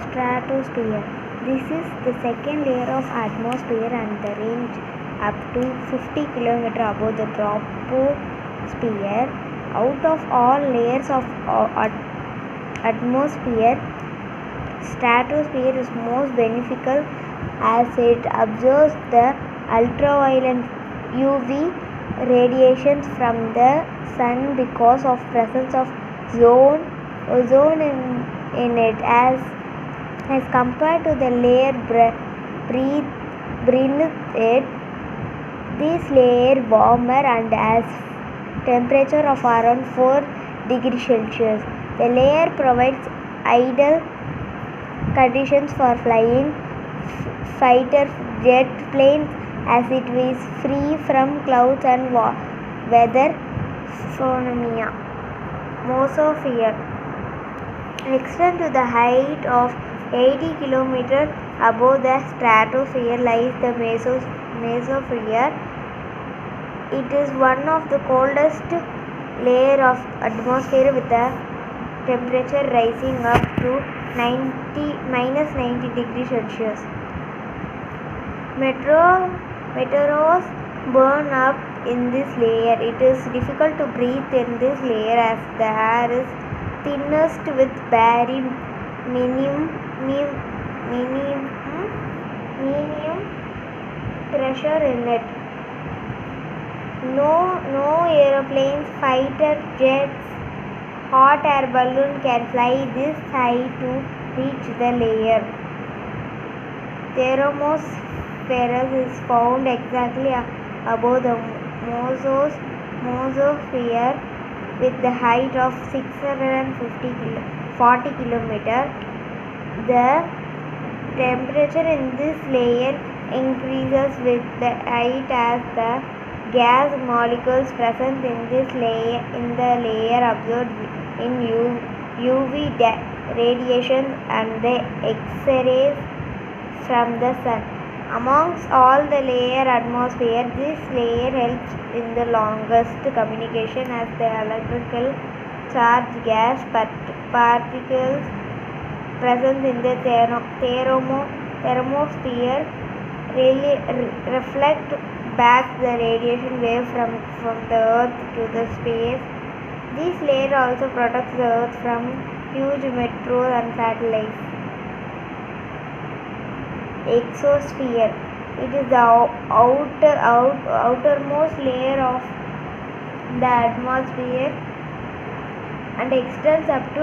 Stratosphere. This is the second layer of atmosphere and the range up to 50 km above the troposphere. Out of all layers of atmosphere, stratosphere is most beneficial as it absorbs the ultraviolet UV radiations from the sun because of presence of ozone in it as compared to the layer beneath it. This layer warmer and has temperature of around 4 degrees Celsius. The layer provides ideal conditions for flying fighter jet planes as it is free from clouds and weather phenomena. Mesosphere extends to the height of 80 km above the stratosphere lies the mesosphere. It is one of the coldest layer of atmosphere with the temperature rising up to -90 degrees Celsius. Meteors burn up in this layer. It is difficult to breathe in this layer as the air is thinnest with very minimum pressure in it. No aeroplanes, fighter jets, hot air balloon can fly this high to reach the layer. Thermosphere is found exactly above the mesosphere with the height of 640 km. The temperature in this layer increases with the height as the gas molecules present in the layer absorb in UV radiation and the X-rays from the sun. Amongst all the layer atmosphere, this layer helps in the longest communication as the electrical charge gas particles present in the thermosphere reflect back the radiation wave from the earth to the space. This layer also protects the earth from huge meteors and satellites. Exosphere. It is the outermost layer of the atmosphere and extends up to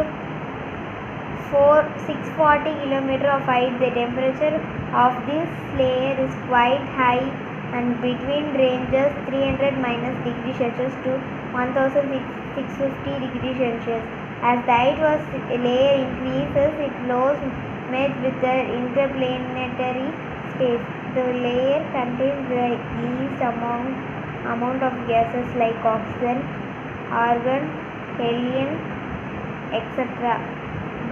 640 km of height. The temperature of this layer is quite high and between ranges 300 degrees Celsius to 1650 degrees Celsius. As the height of the layer increases, it loss merge with the interplanetary space. The layer contains the least amount of gases like oxygen, argon, helium, etc.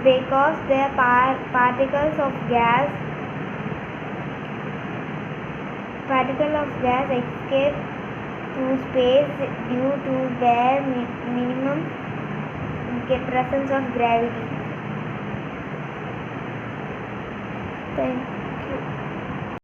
Because the particles of gas escape to space due to their minimum presence of gravity. Thank you.